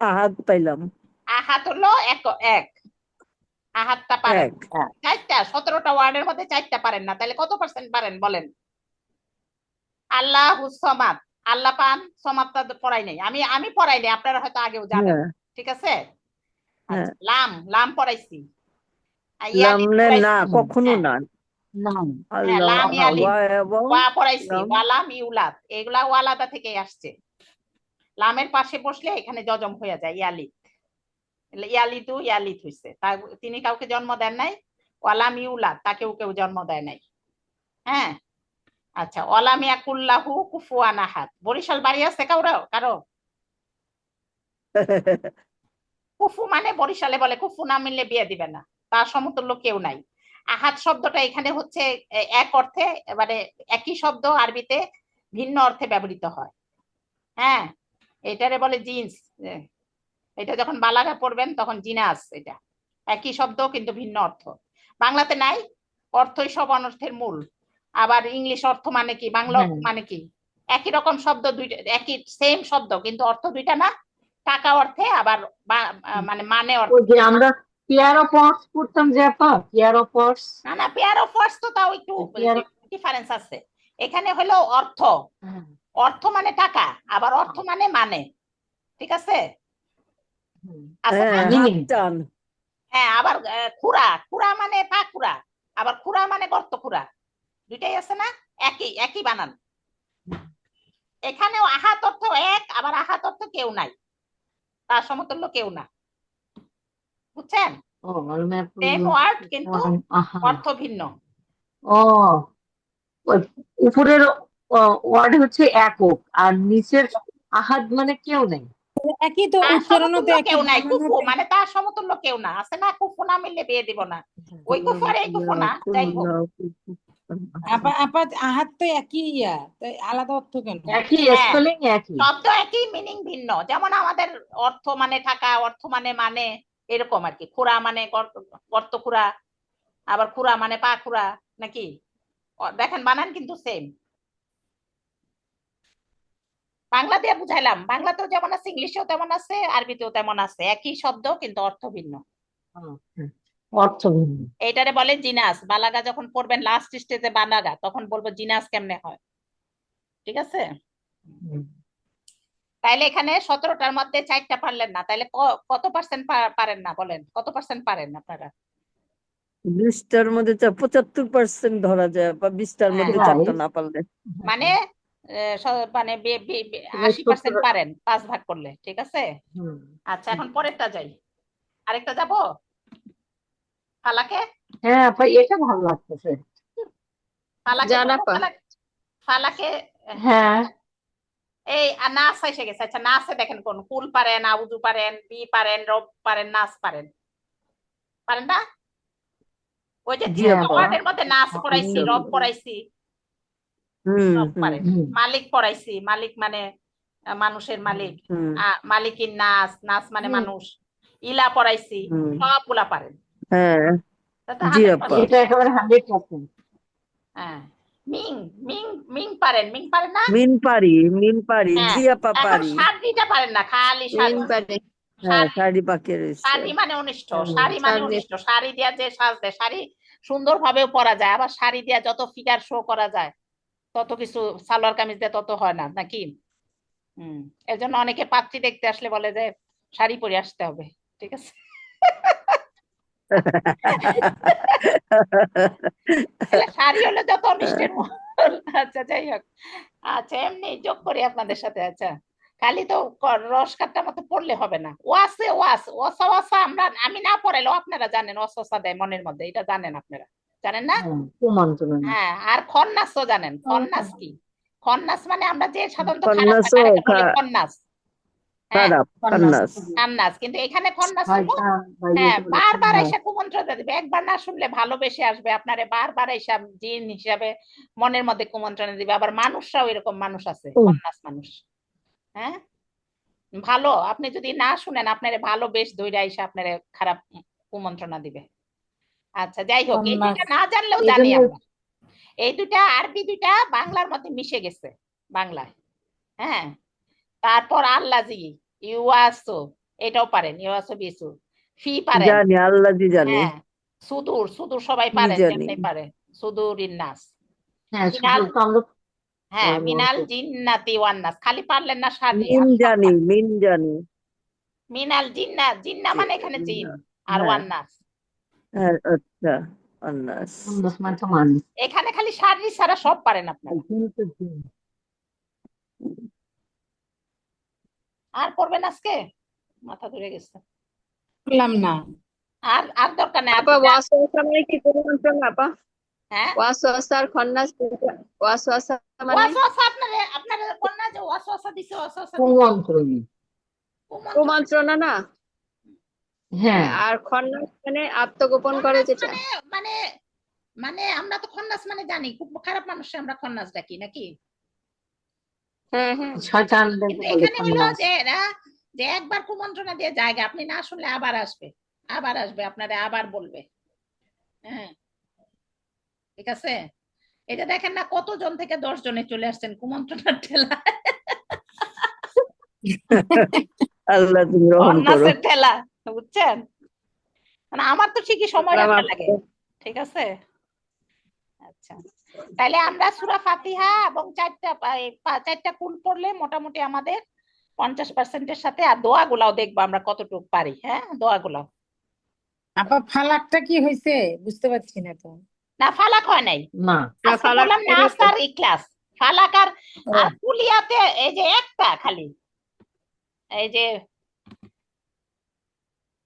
B: আহাদ পাইলাম।
A: আহাত হলো এক এক, আহাতটা পারেন।
B: এক।
A: 4টা 17টা ওয়ার্ডের মধ্যে 4টা পারেন না, তাহলে কত পার্সেন্ট পারেন বলেন? আল্লাহু সমাদ, আল্লাহ পান, সমাদটা পড়াই নাই আমি, পড়াই নাই, আপনারা হয়তো আগেও জানেন।
B: হ্যাঁ
A: ঠিক আছে।
B: হ্যাঁ।
A: আচ্ছা, লাম, পড়াইছি। আর ইয়ালিদ
B: লামলে না,
A: পড়াইছি।
B: কখনো
A: হ্যাঁ
B: না।
C: নাম
A: হ্যাঁ,
B: আল্লাহ
A: লাম ইয়ালিদ।
B: ওয়া এবং
A: ওয়া পড়াইছি,
B: লাম।
A: ওয়ালাম ইউলাদ, এগুলা ওয়ালাদা থেকে আসছে। লামের পাশে বসলে এখানে জজম হয়ে যায়, ইয়ালিদ। ইয়ালিদু ইয়ালিদ হইছে, তিনি কাউকে জন্ম দেন নাই। ওয়ালাম ইউলাদ, তাকেও কেউ জন্ম দেয় নাই। হ্যাঁ। আচ্ছা, ওয়ালাম ইয়াকুল্লাহু কুফুয়ান আহাদ। বরিশাল বাড়ি আছে কারো? কুফু মানে বরিশালে বলে কুফু না মিললে বিয়ে দিবে না, তার সমতুল্য কেউ নাই। আহাদ শব্দটা এখানে হচ্ছে এক অর্থে, মানে একই শব্দ আরবিতে ভিন্ন অর্থে ব্যবহৃত হয়। হ্যাঁ, এটারে বলে জিন্স। এটা যখন বালাগা পড়বেন তখন জিনাস, এটা একই শব্দ কিন্তু ভিন্ন অর্থ। বাংলাতে নাই, অর্থই সব অনর্থের মূল। আবার ইংলিশ অর্থ মানে কি, বাংলা অর্থ মানে কি, একই রকম শব্দ, দুইটা একই সেম শব্দ কিন্তু অর্থ দুইটা না। টাকা অর্থে আবার মানে
C: ওই
A: অর্থে।
C: যে আমরা পেয়ার অফ ওয়ার্ডস পড়তাম যে আপা, পেয়ার অফ ওয়ার্ডস।
A: না না, পেয়ার অফ ওয়ার্ডস তো তাও একটু
C: পেয়ার।
A: ডিফারেন্স আছে। এখানে হলো অর্থ, অর্থ মানে টাকা, আবার অর্থ মানে ঠিক আছে, আছে
B: হ্যাঁ,
A: না?
B: হাত টান।
A: হ্যাঁ, আবার খুরা, খুরা মানে পা খুরা, আবার খুরা মানে গর্ত খুরা, দুইটাই আছে না? একই বানান। এখানেও আহাত অর্থ এক, আবার আহাত অর্থ কেউ নাই, তার সমতুল্য কেউ না। বুঝছেন? সেম ওয়ার্ড কিন্তু অর্থ ভিন্ন।
C: ও, ওই উপরের ওয়ার্ড হচ্ছে একক, আর নিচের আহাদ মানে কেউ নেই।
D: একই তো,
A: তার
D: উচ্চারণও তো
A: সমতুল্য
D: একই,
A: কেউ নাই।
D: বানানও
A: কুফু
D: তো
A: মানে তার সমতুল্য কেউ না, আছে না? কুফু না মিললে বিয়ে দিব না, ওই কুফু আর এই কুফু না। যাই হোক,
D: আপা আপা আহাত তো একই, তো আলাদা অর্থ কেন?
C: একই
A: হ্যাঁ,
C: স্পেলিং, একই।
A: শব্দ একই, মিনিং ভিন্ন। যেমন আমাদের অর্থ মানে টাকা, অর্থ মানে এরকম আর কি। খুরা মানে গর্ত খুরা, আবার খুরা মানে পা খুরা, নাকি? দেখেন বানান কিন্তু সেম। বাংলা দিয়ে বুঝাইলাম, বাংলাতেও যেমন আছে, ইংলিশেও তেমন আছে, আরবিতেও তেমন আছে, একই শব্দ কিন্তু অর্থ ভিন্ন।
C: অর্থ ভিন্ন।
A: এইটারে বলে জিনাস। বালাগা যখন পড়বেন লাস্ট স্টেজে বালাগা, তখন বলবো জিনাস কেমনে হয়। ঠিক আছে। তাইলে এখানে 17টার মধ্যে 4টা পারলেন না, তাইলে কত পার্সেন্ট পারেন না বলেন? কত পার্সেন্ট পারেন আপনারা?
B: 20টার মধ্যে 75% ধরা যায়, বা 20টার মধ্যে
A: হ্যাঁ,
B: 4টা না পারলে।
A: মানে মানে 80% পারেন 5 ভাগ করলে। ঠিক আছে। আচ্ছা, এখন পরেরটা যাই। আরেকটা যাব ফালাকে।
C: হ্যাঁ আপা, এটা ভালো লাগতেছে।
A: ফালাকে বলবো,
F: জানাপা।
A: ফালাকে।
C: হ্যাঁ,
A: এই নাচ এসে গেছে। আচ্ছা, নাচে দেখেন কোন কুল পারেন, আউযু পারেন, বি পারেন, রব পারেন, নাচ পারেন? পারেন না? ওই যে
B: জি
A: 3টা
B: আপা।
A: ওয়ার্ডের মধ্যে নাচ পড়াইছি, রব পড়াইছি,
B: হুম
A: রব
B: হুম
A: পারেন। মালিক পড়াইছি, মালিক মানে মানুষের মালিক।
B: হুম
A: মালিকিন নাচ, নাচ মানে মানুষ। ইলা পড়াইছি,
B: হুম।
A: সবগুলা পারেন।
B: হ্যাঁ
A: তাতে
B: জি
A: 100%।
B: আপা।
C: এটা একেবারে 100%।
A: হ্যাঁ, মিং, মিং, মিং পারেন? মিং পারেন না?
B: মিন পারি, মিন পারি,
A: হ্যাঁ,
B: জি আপা
A: এখন
B: পারি।
A: সারদিটা পারেন না, খালি
F: মিন
A: সারি।
F: পারে।
B: হ্যাঁ,
A: সারি,
B: শাড়ি পাকে রয়েছে।
A: শাড়ি মানে অনিষ্ট, শাড়ি মানে
F: শাড়ি।
A: অনিষ্ট। শাড়ি দিয়া যে সাজ দেয়, শাড়ি সুন্দর ভাবেও পরা যায়, আবার শাড়ি দিয়া যত ফিগার শো করা যায় তত কিছু, সালোয়ার কামিজ দিয়ে তত হয় না, নাকি? এর জন্য অনেকে পাত্রী দেখতে আসলে বলে যে শাড়ি পরে আসতে হবে। ঠিক আছে। শাড়ি হলে যত অনিষ্টের মূল। আচ্ছা, যাই হোক। আচ্ছা, এমনি যোগ করি আপনাদের সাথে। আচ্ছা, খালি তো রস কাটটা মতো পড়লে হবে না। ওয়াসে ওয়াস, ওয়াসা ওয়াসা আমি না পড়াইলেও আপনারা জানেন, ওয়াসওয়াসা দেয় মনের মধ্যে, এটা জানেন আপনারা, জানেন না?
C: কুমন্ত্রণা।
A: হ্যাঁ, আর খন্নাসও জানেন। খন্নাস কি? খন্নাস মানে আমরা যে সাধারণত খারাপ
B: কন্যাসও
A: বলে খন্নাস। হ্যাঁ
B: খারাপ খান্নাস
A: খান্নাস, কিন্তু এখানে খন্নাস হলো
C: শয়তান বা
A: হ্যাঁ
C: ইয়েকে বলে
A: বারবার
C: খান্নাস।
A: এসে কুমন্ত্রণা দিবে, একবার না শুনলে ভালোবেসে আসবে আপনারে, বারবার এসে জিন হিসাবে মনের মধ্যে কুমন্ত্রণা দিবে। আবার মানুষরাও এরকম মানুষ আছে, খন্নাস মানুষ। হ্যাঁ ভালো, আপনি যদি না শুনেন আপনারে ভালো বেশ ধইরা এসে আপনারে খারাপ কুমন্ত্রণা দিবে। আচ্ছা যাই হোক, এই দুইটা না জানলেও
C: এই
A: জানি
C: জন্য
A: আমরা, এই দুইটা আরবি দুইটা বাংলার মধ্যে মিশে গেছে বাংলায়। হ্যাঁ তারপর আল্লাজি, ইউয়াসু, এটাও পারেন, ইউয়াসু বিসু, ফি পারেন।
B: জানি, আল্লাহ জি জানি,
A: হ্যাঁ সুদূর, সুদূর সবাই
B: কি
A: পারেন,
B: জানি।
A: যেমনি পারে সুদূর ইন্নাস।
C: হ্যাঁ
A: মিনাল,
C: শুধু তো আমরা
A: হ্যাঁ
C: পড়বো
A: মিনাল
C: তো।
A: জিন্নাতি ওয়ান্নাস, খালি পারলেন না সারি
B: মিন
A: আর সব
B: জানি,
A: পারেন।
B: মিন জানি।
A: মিনাল জিন্না, জিন্না মানে এখানে জিন, আর
B: হ্যাঁ
A: ওয়ান্নাস
B: হ্যাঁ, আচ্ছা, আন্নাস।
C: খন্নাস মানে তো মানুষ।
A: এখানে খালি সারি ছাড়া সব পারেন আপনারা।
C: জিন তো জিন।
A: আর পড়বেন আজকে, মাথা ধরে গেছে।
D: বললাম না।
A: আর আর দরকার নেই
F: আপা
A: আপনি
F: ওয়াসওয়াসা মানে কি কুমন্ত্রণা আপা?
A: হ্যাঁ
F: ওয়াসওয়াসা আর খন্নাস ওয়াসওয়াসা মানে
A: ওয়াসওয়াসা, আপনারে আপনারে কোন না যে ওয়াসওয়াসা দিছে, ওয়াসওয়াসা দিছে
C: কুমন্ত্রণী।
A: কুমন্ত্রণা।
F: কুমন্ত্রণা না?
C: হ্যাঁ
F: আর খন্নাস মানে আত্মগোপন করে
A: খন্নাস
F: যেটা।
A: মানে মানে মানে আমরা তো খন্নাস মানে জানি খুব খারাপ মানুষকে আমরা খন্নাস ডাকি নাকি?
F: হ্যাঁ হ্যাঁ
C: শয়তানদের
A: কিন্তু
C: বলে
A: এখানে হলো
C: খন্নাস।
A: যে এরা যে একবার কুমন্ত্রণা দিয়ে জায়গা, আপনি না শুনলে আবার আসবে, আবার আসবে আপনারে আবার বলবে। হ্যাঁ ঠিক আছে, এটা দেখেন না কতজন থেকে 10 জনে চলে আসছেন কুমন্ত্রণার ঠেলা,
B: আল্লাহ তুমি রহম করো।
A: খন্নাসের ঠেলা, বুঝছেন? মানে আমার তো ঠিকই সময়
F: আল্লাহ
A: লাগা
F: মাফ
A: লাগে।
F: করো।
A: ঠিক আছে, আচ্ছা তাহলে আমরা সূরা ফাতিহা এবং চারটা কুল পড়লে মোটামুটি আমাদের 50%-এর সাথে, আর দোয়াগুলাও দেখবো আমরা কতটুকু পারি। হ্যাঁ দোয়াগুলাও,
D: আপা ফালাকটা কি হয়েছে বুঝতে পারছি না তো।
A: না ফালাক হয় নাই,
C: না
F: না,
A: আজকে
F: ফালাক
A: বললাম নাস
F: হয়েছে।
A: আর ইখলাস, ফালাক আর
D: ও,
A: আর কুলিয়াতে এই যে একটা খালি, এই যে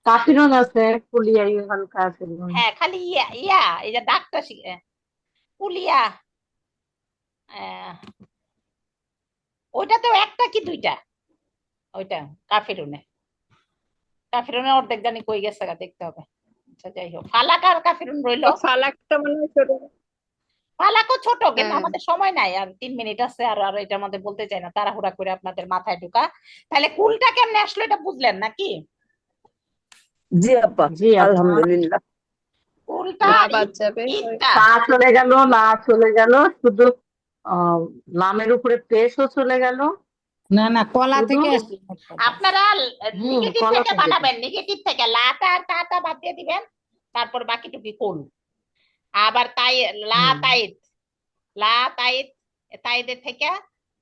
C: কাফিরুন আছে, কুলিয়া ইউহাল কাফিরুন।
A: হ্যাঁ খালি ইয়া ইয়া, এই যে ডাকটা কুলিয়া, আহ, ওইটাতেও একটা কি দুইটা, ওইটা কাফিরুনে, কাফিরুনে অর্ধেক জানি কই গেছে গা, দেখতে হবে। আচ্ছা যাই হোক, ফালাক আর কাফিরুন রইলো।
F: তো ফালাকটা মনে হয় ছোট।
A: ফালাকও ছোট, কিন্তু
F: হ্যাঁ
A: আমাদের সময় নাই, আর 3 মিনিট আছে, আর আর এটার মধ্যে বলতে চাই না, তাড়াহুড়া করে আপনাদের মাথায় ঢুকা। তাহলে কুলটা কেমনে আসলো এটা বুঝলেন নাকি?
B: জি আপা,
C: জি আপা।
B: আলহামদুলিল্লাহ।
A: কুলটা
F: লা বাদ যাবে।
A: ঈদটা,
C: তা চলে গেল, লা চলে গেল, শুধু লামের উপরে পেশও চলে গেল।
D: না না, কলা
C: শুধু
D: থেকে আসছে।
A: আপনারা নেগেটিভ
C: কলা
A: থেকে
C: থেকে।
A: বানাবেন, নেগেটিভ থেকে লাটা আর টাটা বাদ দিয়ে দিবেন, তারপর বাকিটুকু কুল। আবার তাই লা
C: হুম।
A: তাইদ, লা তাইদ, তাইদের থেকে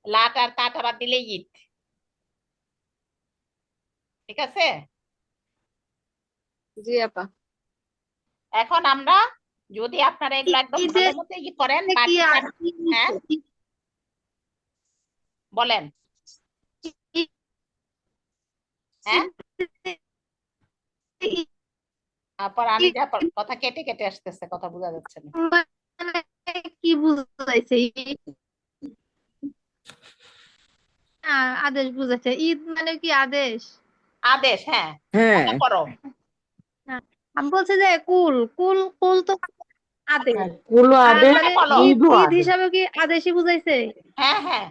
A: লাটা আর টাটা বাদ দিলে ঈদ। ঠিক আছে,
F: জি আপা।
A: এখন আমরা যদি আপনারা এগুলো একদম ভালো
E: ঈদের
A: মতো করেন,
E: কি
A: বাকি
E: আর কি
A: হ্যাঁ বলেন, হ্যাঁ তারপর আমি যা কথা কেটে কেটে আসতেছে, কথা বোঝা যাচ্ছে না।
E: মানে কি বুঝাইছে? আদেশ বুঝাইছে। ঈদ মানে কি আদেশ?
A: আদেশ, হ্যাঁ
B: হ্যাঁ
A: কথা করো।
E: আমি বলছি যে কুল কুল কুল তো আদেশ,
C: কুলও
E: আর
C: আদেশ,
E: মানে
A: বলো।
E: ঈদ
C: ঈদও
E: ঈদ
C: আদেশ।
E: হিসাবে কি আদেশই বুঝাইছে?
A: হ্যাঁ হ্যাঁ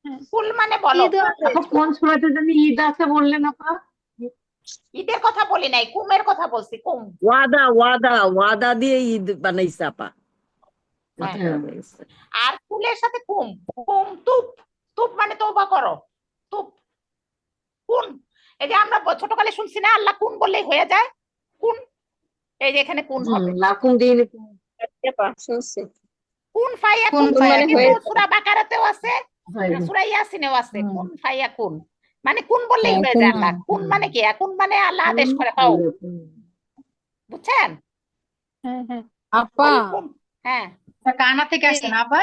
E: হ্যাঁ,
A: কুল মানে বলো,
E: ঈদও আদেশ।
C: আপা কোন সূরাতে জানি ঈদ আছে বললেন আপা?
A: ঈদের কথা বলি নাই, কুমের কথা বলছি, কুম।
B: ওয়াদা ওয়াদা ওয়াদা দিয়ে ঈদ বানাইছে আপা।
A: হ্যাঁ
C: হ্যাঁ।
A: আর কুলের সাথে কুম, কুম তুপ, তুপ মানে তওবা করো, তুপ কুন। এই যে আমরা ছোটকালে শুনছি না, আল্লাহ কুন বললেই হয়ে যায়, কুন, এই যে এখানে কুন হবে,
C: লাকুম দিন।
F: আপা শুনছি।
A: কুন ফাইয়া
E: কুন
A: কুন,
F: কুন মানে
A: কিন্তু
F: হয়ে
A: সূরা বাকারাতেও আছে, সূরা ইয়াসিনেও আছে, কুন ফাইয়া কুন, মানে কুন বললেই
D: হ্যাঁ,
A: হয়ে
D: কুন
A: যায় আল্লাহ। কুন মানে কি? কুন মানে আল্লাহ আদেশ করে হও, বুঝছেন?
E: হ্যাঁ হ্যাঁ
D: আপা
A: কুন, হ্যাঁ
G: কানা থেকে আসছে না আপা?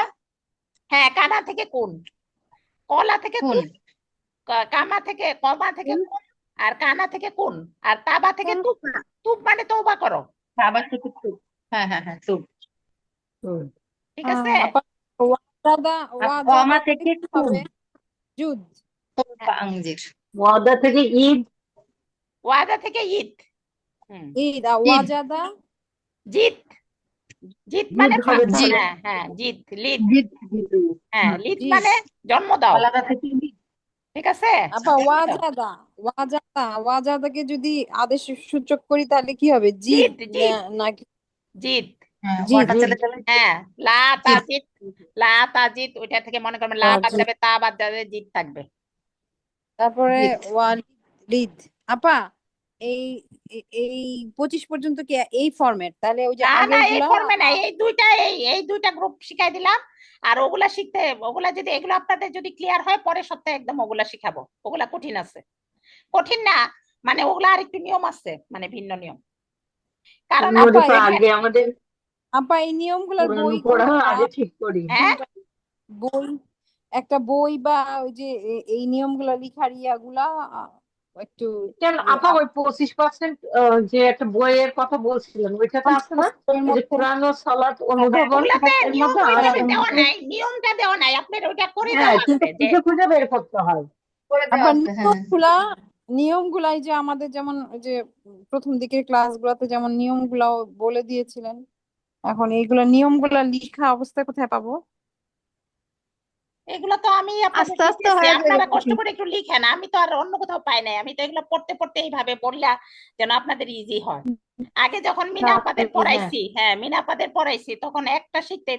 A: হ্যাঁ কানা থেকে কুন, কলা থেকে
G: কোন?
A: কুন, কামা থেকে কমা থেকে কুন, আর কানা থেকে কুন, আর তাবা থেকে
E: কোন
A: তুপ, তুপ মানে তওবা করো।
G: আবার থেকে তুপ। হ্যাঁ হ্যাঁ হ্যাঁ তুপ।
A: ঠিক আছে,
D: আপা ওয়াদা
G: আর কমা
D: ওয়াদা
G: থেকে
D: কি হবে?
G: কুম।
D: যুদ।
G: আঞ্জির।
C: ওয়াদা থেকে ঈদ,
A: ওয়াদা থেকে ঈদ। হুম,
D: ঈদ আর ওয়াজাদা
A: জিত। জিত
C: ঈদ
A: মানে
C: হবে
A: প্রাপ্তি।
C: তাহলে।
A: হ্যাঁ হ্যাঁ, জিত, লিদ।
C: ঈদ,
A: হ্যাঁ, লিদ
D: জি
A: মানে জন্ম দাও।
G: আলাদা থেকে ঈদ।
A: ঠিক আছে,
D: আপা
A: জন্ম দাও।
D: ওয়াজাদাকে যদি আদেশ সূচক করি তাহলে কি হবে? জিদ
A: জিত, জিত,
D: নাকি
A: জিত।
G: হ্যাঁ,
D: জিদ?
G: ওয়াটা চলে যাবে।
A: হ্যাঁ, লা
G: জিদ।
A: তাজিদ, লা তাজিদ, ওইটা থেকে মনে করবেন লা বাদ
D: জিদ।
A: যাবে, তা বাদ যাবে, জিত থাকবে।
D: তারপরে
G: জিদ।
D: লিদ। আপা এই এই 25 পর্যন্ত কি এই ফরম্যাট? তাহলে ওই যে
A: না না,
D: আগের
A: এই
D: গুলা
A: ফর্মে নাই, এই দুইটা গ্রুপ শিখাই দিলাম। আর ওগুলা শিখতে, ওগুলা যদি এগুলো আপনাদের যদি ক্লিয়ার হয়, পরের সপ্তাহে একদম ওগুলা শিখাবো। ওগুলা কঠিন আছে, কঠিন না, মানে ওগুলা আর একটু নিয়ম আছে, মানে ভিন্ন নিয়ম। কারণ
D: আপা
C: শরীফা
A: দেখবেন,
C: আগে আমাদের
D: আপা এই নিয়মগুলোর
C: কোরআন
D: বই
C: পড়া
D: কোনটা?
C: আগে ঠিক করি।
A: হ্যাঁ,
D: বই, একটা বই বা ওই যে এই নিয়মগুলো লিখার ইয়াগুলা একটু
C: কেন আপা ওই 25% যে একটা বইয়ের কথা বলছিলেন ওইটাতে আছে না,
D: এর
C: এই যে
D: মধ্যে
C: কোরআন ও সালাত অনুধাবন
A: ওগুলাতে
C: এর
A: নিয়ম
C: মধ্যে
A: ওইভাবে
C: আছে।
A: দেওয়া নাই, নিয়মটা দেওয়া নাই, আপনার ওইটা করে
C: হ্যাঁ
A: দেওয়া
C: কিন্তু
A: আছে যে
C: খুঁজে খুঁজে বের করতে হয়।
G: করে দেওয়া
D: আবার
G: আছে, হ্যাঁ।
D: নিয়মগুলাই যে আমাদের যেমন ওই যে প্রথম দিকের ক্লাসগুলোতে যেমন নিয়মগুলা বলে দিয়েছিলেন, এখন এইগুলা নিয়মগুলা লিখা অবস্থায় কোথায় পাবো?
A: এগুলো তো আমি আপনাদের
E: আস্তে আস্তে
A: দিতেছি,
E: হয়ে যাবে
A: আপনারা কষ্ট
E: দেখি।
A: করে একটু লিখেন। আমি তো আর অন্য কোথাও পাই নাই, আমি তো এগুলো পড়তে পড়তে এইভাবে বললা যেন আপনাদের ইজি হয়। আগে যখন মিনা আপাদের
C: হ্যাঁ
A: পড়াইছি, হ্যাঁ মিনা আপাদের পড়াইছি, তখন একটা শিখতে